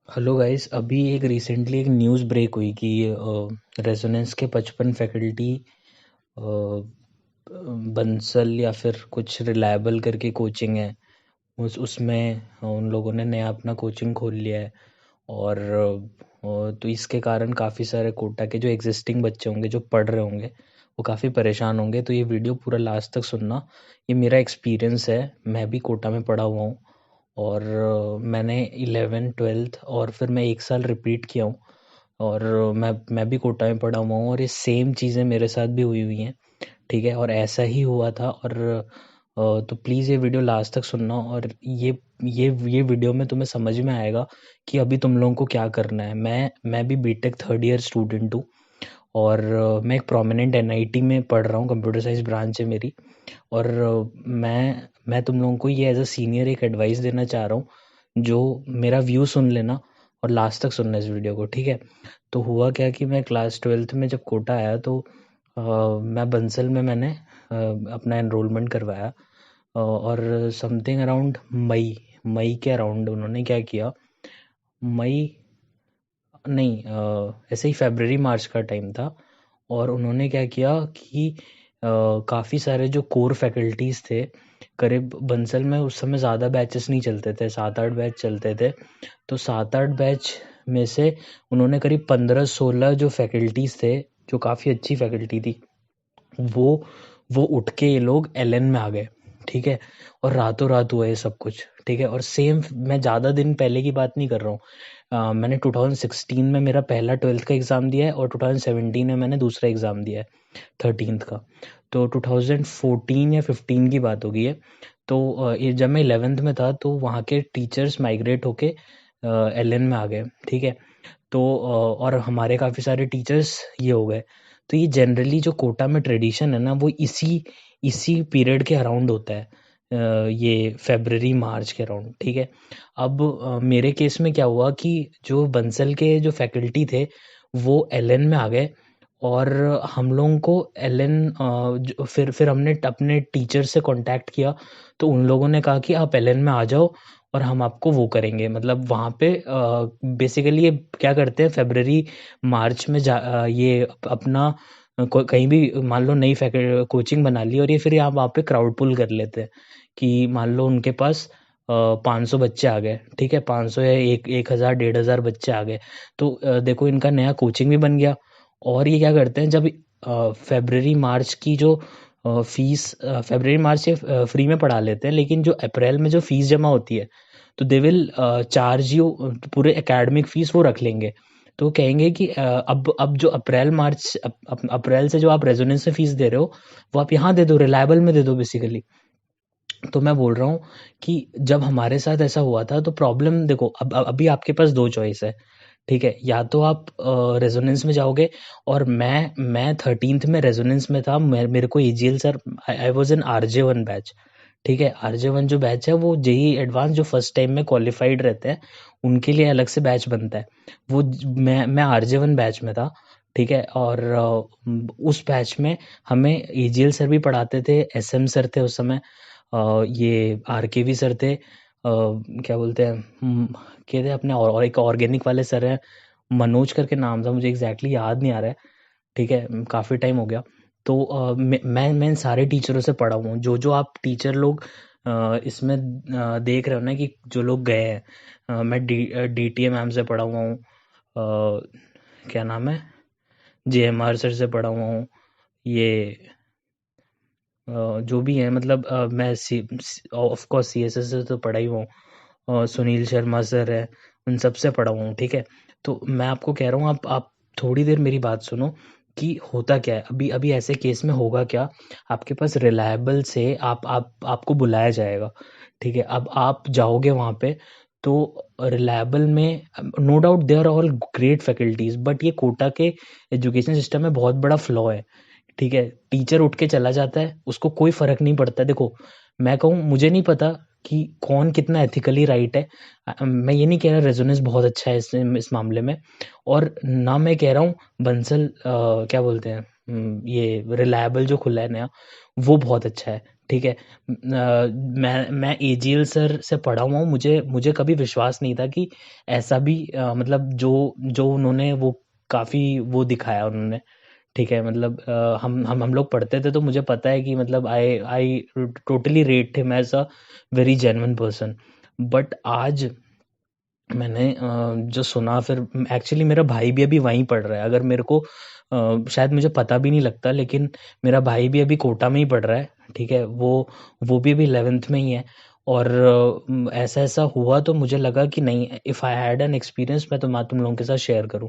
Hello guys, अभी एक recently एक न्यूज़ ब्रेक हुई कि रेजोनेंस के 55 फैकल्टी बंसल या फिर कुछ रिलायबल करके कोचिंग है। उसमें उन लोगों ने नया अपना कोचिंग खोल लिया है। और तो इसके कारण काफ़ी सारे कोटा के जो एग्जिस्टिंग बच्चे होंगे जो पढ़ रहे होंगे वो काफ़ी परेशान होंगे। तो ये वीडियो पूरा लास्ट तक सुनना। ये मेरा एक्सपीरियंस है, मैं भी कोटा में पढ़ा हुआ हूँ। और मैंने 11 12th और फिर मैं एक साल रिपीट किया हूँ। और मैं भी कोटा में पढ़ा हुआ हूँ और ये सेम चीज़ें मेरे साथ भी हुई हुई हैं। ठीक है, और ऐसा ही हुआ था। और तो प्लीज़ ये वीडियो लास्ट तक सुनना। और ये वीडियो में तुम्हें समझ में आएगा कि अभी तुम लोगों को क्या करना है। मैं भी बीटेक थर्ड ईयर स्टूडेंट हूँ। और मैं एक प्रोमिनेंट एनआईटी में पढ़ रहा हूँ, कंप्यूटर साइंस ब्रांच है मेरी। और मैं तुम लोगों को ये एज अ सीनियर एक एडवाइस देना चाह रहा हूँ, जो मेरा व्यू सुन लेना और लास्ट तक सुनना इस वीडियो को। ठीक है। तो हुआ क्या कि मैं क्लास ट्वेल्थ में जब कोटा आया तो मैं बंसल में मैंने अपना एनरोलमेंट करवाया। और समथिंग अराउंड मई मई के अराउंड उन्होंने क्या किया। मई नहीं, ऐसे ही फरवरी मार्च का टाइम था। और उन्होंने क्या किया कि काफ़ी सारे जो कोर फैकल्टीज़ थे, करीब बंसल में उस समय ज़्यादा बैचेस नहीं चलते थे, 7-8 बैच चलते थे। तो 7-8 बैच में से उन्होंने करीब 15-16 जो फैकल्टीज़ थे, जो काफ़ी अच्छी फैकल्टी थी, वो वो उठ के ये लोग एलएन में आ गए। ठीक है। और रातों रात हुआ ये सब कुछ। ठीक है। और सेम, मैं ज़्यादा दिन पहले की बात नहीं कर रहा हूँ। मैंने 2016 में मेरा पहला ट्वेल्थ का एग्ज़ाम दिया है और 2017 में मैंने दूसरा एग्ज़ाम दिया है, 13th का। तो 2014 या 15 की बात होगी ये। तो ये जब मैं 11th में था तो वहाँ के टीचर्स माइग्रेट होके एलएन में आ गए। ठीक है। तो और हमारे काफ़ी सारे टीचर्स ये हो गए। तो ये जनरली जो कोटा में ट्रेडिशन है ना, वो इसी इसी पीरियड के अराउंड होता है। ये फरवरी मार्च के अराउंड। ठीक है। अब मेरे केस में क्या हुआ कि जो बंसल के जो फैकल्टी थे वो एलएन में आ गए। और हम लोगों को एलएन फिर हमने अपने टीचर से कांटेक्ट किया। तो उन लोगों ने कहा कि आप एलएन में आ जाओ और हम आपको वो करेंगे, मतलब वहाँ पे बेसिकली ये क्या करते हैं, फरवरी मार्च में ये अपना कहीं भी मान लो नई कोचिंग बना ली और ये फिर यहाँ वहाँ पे क्राउड पुल कर लेते हैं कि मान लो उनके पास 500 बच्चे आ गए। ठीक है, 500 या 1000 1500 बच्चे आ गए। तो देखो इनका नया कोचिंग भी बन गया। और ये क्या करते हैं, जब फरवरी मार्च की जो फीस, फरवरी मार्च से फ्री में पढ़ा लेते हैं, लेकिन जो अप्रैल में जो फीस जमा होती है तो दे विल चार्ज यू, पूरे एकेडमिक फीस वो रख लेंगे। तो वो कहेंगे कि अब जो अप्रैल मार्च अप्रैल से जो आप रेजोनेंस से फीस दे रहे हो वो आप यहाँ दे दो, रिलायबल में दे दो बेसिकली। तो मैं बोल रहा हूँ कि जब हमारे साथ ऐसा हुआ था तो प्रॉब्लम देखो, अब अभी आपके पास दो चॉइस है। ठीक है, या तो आप रेजोनेंस में जाओगे। और मैं 13th में रेजोनेंस में था। मेरे को EGL sir, I was in RJ 1 batch. ठीक है, आरजे 1 जो बैच है वो जेई एडवांस जो फर्स्ट टाइम में क्वालिफाइड रहते हैं उनके लिए अलग से बैच बनता है। वो मैं आरजे 1 बैच में था। ठीक है। और उस बैच में हमें ईजीएल सर भी पढ़ाते थे, एसएम सर थे उस समय। ये आरकेवी सर थे, क्या बोलते हैं, क्या थे अपने, और एक ऑर्गेनिक वाले सर हैं, मनोज करके नाम था, मुझे एग्जैक्टली याद नहीं आ रहा है। ठीक है, काफ़ी टाइम हो गया। तो मैं इन सारे टीचरों से पढ़ा हुआ हूँ। जो जो आप टीचर लोग इसमें देख रहे हो ना कि जो लोग गए हैं, मैं डीटीए मैम से पढ़ा हुआ हूँ। क्या नाम है, जेएमआर सर से पढ़ा हुआ हूँ। ये जो भी है, मतलब मैं सी ऑफ कोर्स सीएसएस से तो पढ़ा ही हुआ हूँ। सुनील शर्मा सर है, उन सब से पढ़ा हुआ हूँ। ठीक है। तो मैं आपको कह रहा हूँ, आप थोड़ी देर मेरी बात सुनो कि होता क्या है। अभी अभी ऐसे केस में होगा क्या, आपके पास रिलायबल से आपको बुलाया जाएगा। ठीक है, अब आप जाओगे वहाँ पे तो रिलायबल में no doubt they are all great faculties, but ये कोटा के एजुकेशन सिस्टम में बहुत बड़ा फ्लॉ है। ठीक है, टीचर उठ के चला जाता है, उसको कोई फर्क नहीं पड़ता। देखो, मैं कहूँ, मुझे नहीं पता कि कौन कितना एथिकली राइट है। मैं ये नहीं कह रहा रेजोनेंस बहुत अच्छा है इस मामले में। और ना मैं कह रहा हूँ बंसल क्या बोलते हैं, ये रिलायबल जो खुला है नया वो बहुत अच्छा है। ठीक है। मैं एजीएल सर से पढ़ा हुआ हूँ, मुझे मुझे कभी विश्वास नहीं था कि ऐसा भी मतलब जो जो उन्होंने वो काफ़ी वो दिखाया उन्होंने। ठीक है, मतलब हम लोग पढ़ते थे तो मुझे पता है कि मतलब I I totally rate him as a very genuine person. But आज मैंने जो सुना, फिर एक्चुअली मेरा भाई भी अभी वहीं पढ़ रहा है। अगर मेरे को शायद मुझे पता भी नहीं लगता, लेकिन मेरा भाई भी अभी कोटा में ही पढ़ रहा है। ठीक है, वो भी अभी 11th में ही है। और ऐसा ऐसा हुआ तो मुझे लगा कि नहीं, if I had an experience मैं तो तुम लोगों के साथ शेयर करूं।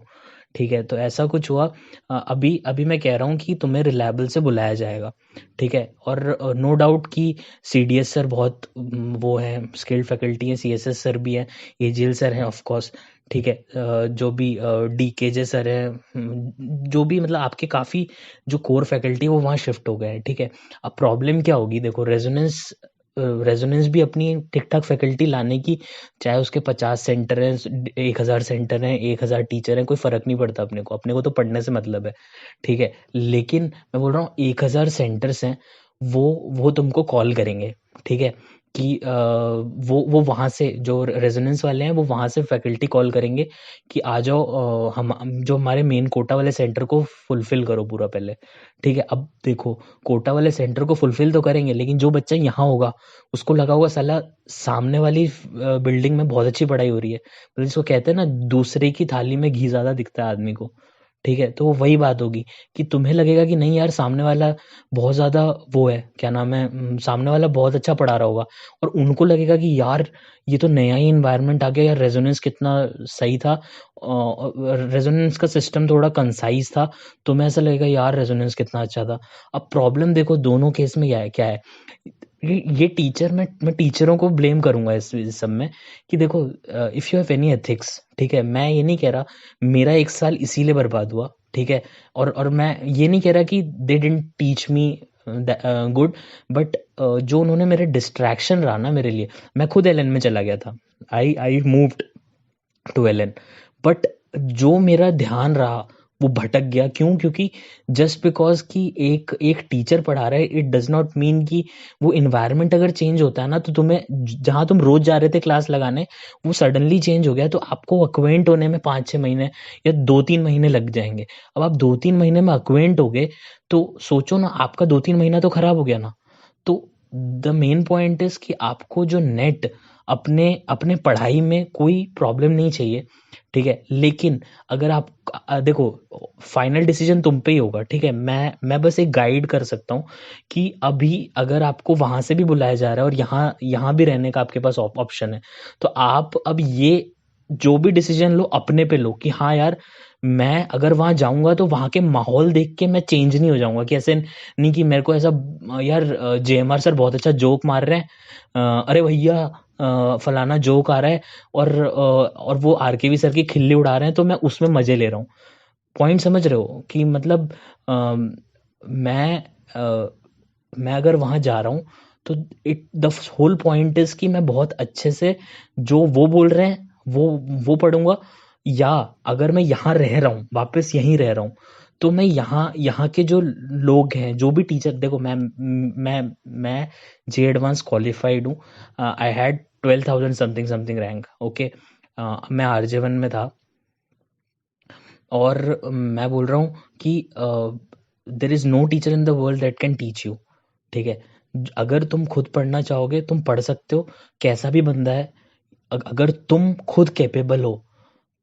ठीक है, तो ऐसा कुछ हुआ। अभी अभी मैं कह रहा हूँ कि तुम्हें रिलायबल से बुलाया जाएगा। ठीक है, और नो डाउट कि सीडीएस सर बहुत वो है, स्किल्ड फैकल्टी है, सीएसएस सर भी है, एजीएल सर हैं ऑफ कोर्स। ठीक है, जो भी डीकेजे सर हैं, जो भी मतलब आपके काफ़ी जो कोर फैकल्टी है वो वहाँ शिफ्ट हो गए हैं। ठीक है, अब प्रॉब्लम क्या होगी, देखो रेजोनेंस रेजोनेंस भी अपनी ठीक ठाक फैकल्टी लाने की, चाहे उसके 50 सेंटर हैं, 1000 सेंटर हैं, 1000 टीचर हैं, कोई फ़र्क नहीं पड़ता अपने को तो पढ़ने से मतलब है। ठीक है, लेकिन मैं बोल रहा हूँ 1000 सेंटर्स हैं, वो तुमको कॉल करेंगे। ठीक है, कि वो वहाँ से जो रेजोनेंस वाले हैं वो वहाँ से फैकल्टी कॉल करेंगे कि आ जाओ, हम जो हमारे मेन कोटा वाले सेंटर को फुलफिल करो पूरा पहले। ठीक है, अब देखो, कोटा वाले सेंटर को फुलफिल तो करेंगे, लेकिन जो बच्चा यहाँ होगा उसको लगा होगा साला सामने वाली बिल्डिंग में बहुत अच्छी पढ़ाई हो रही है, मतलब जिसको कहते हैं ना, दूसरे की थाली में घी ज़्यादा दिखता है आदमी को। ठीक है, तो वो वही बात होगी कि तुम्हें लगेगा कि नहीं यार, सामने वाला बहुत ज़्यादा वो है, क्या नाम है, सामने वाला बहुत अच्छा पढ़ा रहा होगा। और उनको लगेगा कि यार ये तो नया ही इन्वायरमेंट आ गया यार, रेजोनेंस कितना सही था, रेजोनेंस का सिस्टम थोड़ा कंसाइज था, तुम्हें ऐसा लगेगा यार रेजोनेंस कितना अच्छा था। अब प्रॉब्लम देखो दोनों केस में क्या है, ये टीचर, मैं टीचरों को ब्लेम करूंगा इस सब में, कि देखो, if you have any ethics, ठीक है, मैं ये नहीं कह रहा मेरा 1 साल इसीलिए बर्बाद हुआ। ठीक है, और मैं ये नहीं कह रहा कि they didn't teach me good, but जो उन्होंने मेरे डिस्ट्रैक्शन रहा ना मेरे लिए, मैं खुद एलएन में चला गया था, I moved to Allen, but जो मेरा ध्यान रहा वो भटक गया। क्यों? क्योंकि जस्ट बिकॉज कि एक एक टीचर पढ़ा रहा है, इट डज नॉट मीन कि वो इन्वायरमेंट अगर चेंज होता है ना, तो तुम्हें जहाँ तुम रोज जा रहे थे क्लास लगाने, वो सडनली चेंज हो गया, तो आपको अक्वेंट होने में 5-6 महीने या 2-3 महीने लग जाएंगे। अब आप 2-3 महीने में अक्वेंट हो गए, तो सोचो ना, आपका 2-3 महीना तो खराब हो गया ना। तो द मेन पॉइंट इज कि आपको जो नेट अपने अपने पढ़ाई में कोई प्रॉब्लम नहीं चाहिए। ठीक है, लेकिन अगर आप देखो, फाइनल डिसीजन तुम पे ही होगा। ठीक है, मैं बस एक गाइड कर सकता हूँ कि अभी अगर आपको वहां से भी बुलाया जा रहा है और यहाँ यहाँ भी रहने का आपके पास ऑप्शन है, तो आप अब ये जो भी डिसीजन लो अपने पे लो कि हाँ यार, मैं अगर वहां जाऊंगा तो वहां के माहौल देख के मैं चेंज नहीं हो जाऊंगा, कि ऐसे नहीं कि मेरे को ऐसा यार जेएमआर सर बहुत अच्छा जोक मार रहे हैं, अरे भैया फलाना जोक आ रहा है, और वो आरकेवी सर की खिल्ली उड़ा रहे हैं, तो मैं उसमें मजे ले रहा हूँ। पॉइंट समझ रहे हो कि मतलब मैं मैं अगर वहां जा रहा हूँ, तो it the whole point is कि मैं बहुत अच्छे से जो वो बोल रहे हैं वो पढ़ूंगा, या अगर मैं यहाँ रह रहा हूँ, वापस यहीं रह रहा हूँ, तो मैं यहाँ यहाँ के जो लोग हैं, जो भी टीचर, देखो मैं जे एडवांस क्वालिफाइड हूँ, I had 12,000 something something rank. Okay, मैं आरजे 1 में था, और मैं बोल रहा हूँ कि there is no teacher in the world that can teach you. ठीक है, अगर तुम खुद पढ़ना चाहोगे तुम पढ़ सकते हो, कैसा भी बंदा है, अगर तुम खुद कैपेबल हो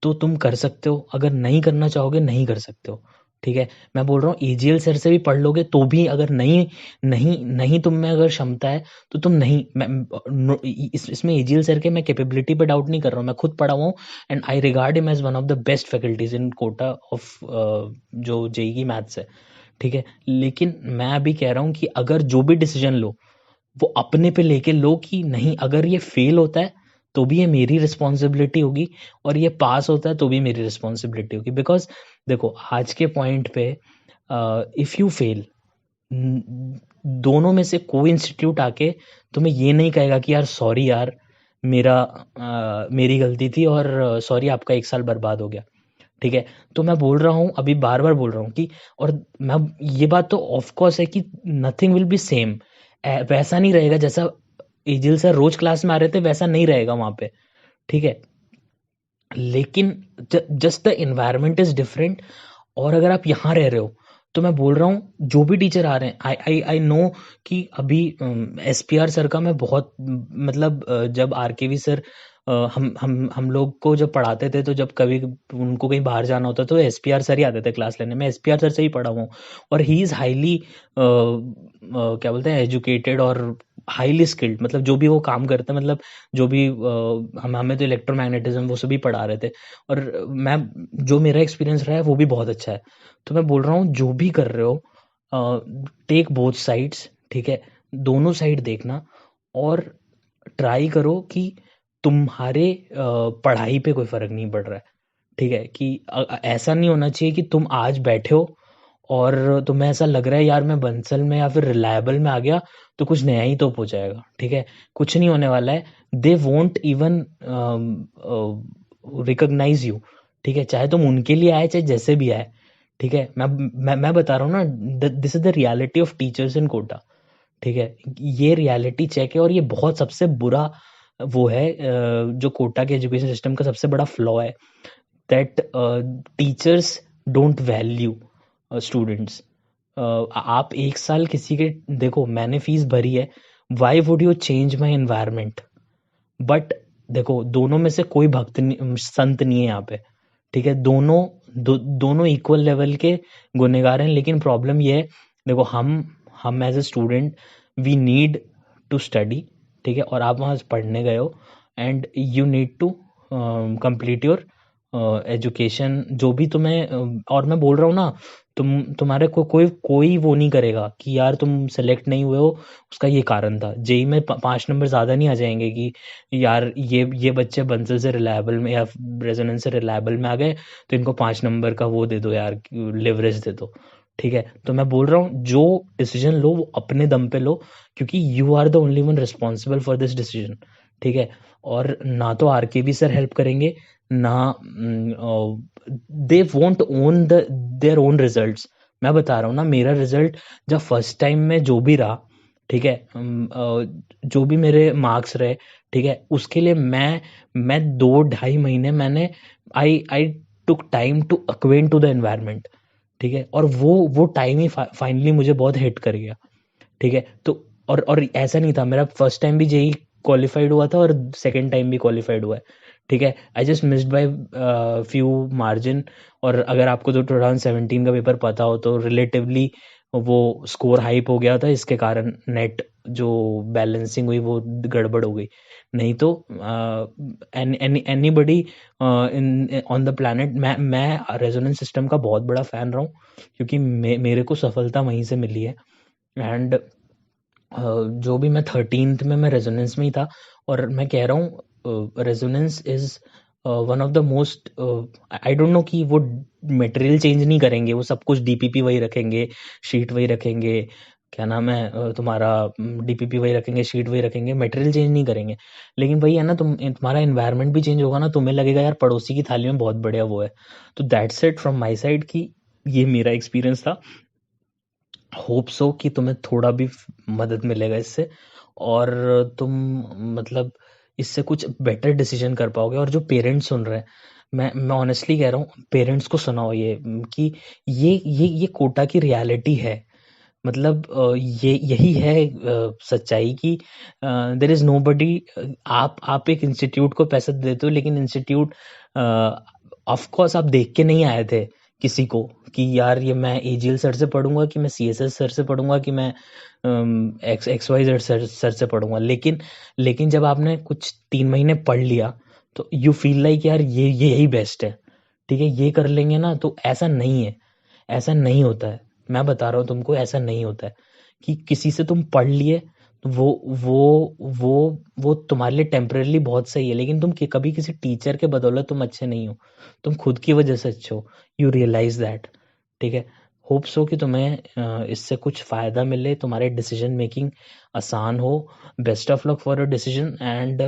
तो तुम कर सकते हो, अगर नहीं करना चाहोगे नहीं कर सकते हो। ठीक है, मैं बोल रहा हूँ एजीएल सर से भी पढ़ लोगे तो भी अगर नहीं नहीं नहीं तुम में अगर क्षमता है तो तुम नहीं, इसमें एजीएल सर के मैं कैपेबिलिटी पे डाउट नहीं कर रहा हूँ, मैं खुद पढ़ा हुआ हूँ, and I regard him as one of the best faculties in Kota of जो जेई की मैथ्स है। ठीक है, लेकिन मैं अभी कह रहा हूँ कि अगर जो भी डिसीजन लो वो अपने पे लेके लो, कि नहीं अगर ये फेल होता है तो भी ये मेरी रिस्पॉन्सिबिलिटी होगी, और ये पास होता है तो भी मेरी रिस्पॉन्सिबिलिटी होगी। बिकॉज देखो आज के पॉइंट पे, इफ़ यू फेल, दोनों में से कोई इंस्टीट्यूट आके तुम्हें ये नहीं कहेगा कि यार सॉरी यार, मेरी गलती थी, और सॉरी आपका 1 साल बर्बाद हो गया। ठीक है, तो मैं बोल रहा हूँ, अभी बार बार बोल रहा हूँ कि, और मैं ये बात तो ऑफ कोर्स है कि नथिंग विल बी सेम, वैसा नहीं रहेगा जैसा एजिल सर रोज क्लास में आ रहे थे, वैसा नहीं रहेगा वहाँ पे, ठीक है? लेकिन just the environment is different. और अगर आप यहाँ रह रहे हो तो मैं बोल रहा हूँ जो भी टीचर आ रहे हैं, आई नो कि अभी एसपीआर सर का मैं बहुत मतलब जब आरकेवी सर हम लोग को जब पढ़ाते थे, तो जब कभी उनको कहीं बाहर जाना होता तो एसपीआर सर ही आते थे क्लास लेने में, एसपीआर सर से ही पढ़ा हूँ। और ही इज़ हाईली क्या बोलते हैं, एजुकेटेड और हाईली स्किल्ड, मतलब जो भी वो काम करते हैं, मतलब जो भी हमें तो इलेक्ट्रोमैग्नेटिज्म वो सभी पढ़ा रहे थे। और मैं जो मेरा एक्सपीरियंस रहा है वो भी बहुत अच्छा है। तो मैं बोल रहा हूँ जो भी कर रहे हो, टेक बोथ साइड्स, ठीक है? दोनों साइड देखना, और ट्राई करो कि तुम्हारे पढ़ाई पे कोई फर्क नहीं पड़ रहा है, ठीक है? कि ऐसा नहीं होना चाहिए कि तुम आज बैठे हो और तुम्हें ऐसा लग रहा है यार मैं बंसल में या फिर रिलायबल में आ गया तो कुछ नया ही तो हो जाएगा, ठीक है? कुछ नहीं होने वाला है। They won't even recognise you, ठीक है? चाहे तुम उनके लिए आए चाहे जैसे भी आए, ठीक है? मैं बता रहा हूँ ना, this is the reality of teachers in Kota, ठीक है? ये रियलिटी चेक है, और ये बहुत सबसे बुरा वो है, जो कोटा के एजुकेशन सिस्टम का सबसे बड़ा फ्लॉ है, that teachers don't value students. आप एक साल किसी के, देखो मैंने फीस भरी है, why would you change my environment? But देखो दोनों में से कोई संत नहीं है यहाँ पे, ठीक है? दोनों इक्वल लेवल के गुनहगार हैं। लेकिन प्रॉब्लम ये है, देखो हम as a student we need to study, ठीक है? और आप वहाँ पढ़ने गए हो, and you need to complete your education, जो भी तुम्हें और मैं बोल रहा हूँ ना, तुम्हारे को कोई वो नहीं करेगा कि यार तुम सेलेक्ट नहीं हुए हो, उसका ये कारण था। जेई में 5 नंबर ज़्यादा नहीं आ जाएंगे कि यार ये बच्चे बंसल से रिलायबल में या रेजोनेंस से रिलायबल में आ गए, तो इनको 5 नंबर का वो दे दो यार, लिवरेज दे दो, ठीक है? तो मैं बोल रहा हूँ जो डिसीजन लो वो अपने दम पे लो, क्योंकि you are the only one responsible for this decision, ठीक है? और ना तो आरकेबी सर हेल्प करेंगे, ना they won't own their own results. मैं बता रहा हूँ ना, मेरा रिजल्ट जब फर्स्ट टाइम में जो भी रहा, ठीक है, जो भी मेरे मार्क्स रहे, ठीक है, उसके लिए मैं 2 ढाई महीने मैंने I took time to acquaint to the environment, ठीक है? और वो टाइम ही फाइनली मुझे बहुत हिट कर गया, ठीक है? तो और ऐसा नहीं था, मेरा फर्स्ट टाइम भी जेई क्वालिफाइड हुआ था और सेकंड टाइम भी क्वालिफाइड हुआ है, ठीक है? I just missed by few margin. और अगर आपको तो 2017 का पेपर पता हो तो रिलेटिवली वो स्कोर हाइप हो गया था, इसके कारण नेट जो बैलेंसिंग हुई वो गड़बड़ हो गई। नहीं तो anybody in on the planet, मैं रेजोनेंस सिस्टम का बहुत बड़ा फैन रहा हूँ, क्योंकि मेरे को सफलता वहीं से मिली है। एंड जो भी मैं 13th में मैं रेजोनेंस में ही था, और मैं कह रहा हूँ resonance is one of the most, I don't know कि वो मटेरियल चेंज नहीं करेंगे, वो सब कुछ डीपीपी वही रखेंगे, शीट वही रखेंगे, क्या नाम है तुम्हारा, डीपीपी वही रखेंगे, शीट वही रखेंगे, मटेरियल चेंज नहीं करेंगे। लेकिन वही है ना, तुम्हारा एनवायरनमेंट भी चेंज होगा ना, तुम्हें लगेगा यार पड़ोसी की थाली में बहुत बढ़िया वो है। तो that's it from my side, कि ये मेरा एक्सपीरियंस था। होप सो कि तुम्हें थोड़ा भी मदद मिलेगा इससे, और तुम मतलब इससे कुछ बेटर डिसीजन कर पाओगे। और जो पेरेंट्स सुन रहे हैं, मैं ऑनेस्टली कह रहा हूँ, पेरेंट्स को सुनाओ ये, कि ये कोटा की रियलिटी है। मतलब ये यही है सच्चाई की, देर इज नो बडी। आप एक इंस्टीट्यूट को पैसा देते हो, लेकिन इंस्टीट्यूट ऑफ कोर्स आप देख के नहीं आए थे किसी को कि यार ये मैं एजीएल सर से पढ़ूंगा, कि मैं सीएसएस सर से पढ़ूंगा, कि मैं एक्स वाई जेड सर से पढ़ूंगा। लेकिन जब आपने कुछ 3 महीने पढ़ लिया, तो यू फील लाइक यार ये यही बेस्ट है, ठीक है? ये कर लेंगे ना, तो ऐसा नहीं है, ऐसा नहीं होता है। मैं बता रहा हूँ तुमको, ऐसा नहीं होता है कि किसी से तुम पढ़ लिए तो वो तुम्हारे लिए टेम्परेली बहुत सही है, लेकिन कभी किसी टीचर के बदौलत तुम अच्छे नहीं हो, तुम खुद की वजह से अच्छे हो। यू रियलाइज दैट, ठीक है? होप सो कि तुम्हें इससे कुछ फ़ायदा मिले, तुम्हारे डिसीजन मेकिंग आसान हो। Best of luck for a decision, and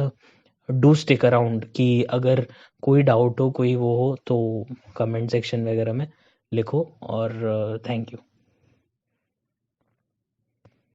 do stick around, कि अगर कोई डाउट हो, कोई वो हो, तो कमेंट सेक्शन वगैरह में लिखो। और थैंक यू।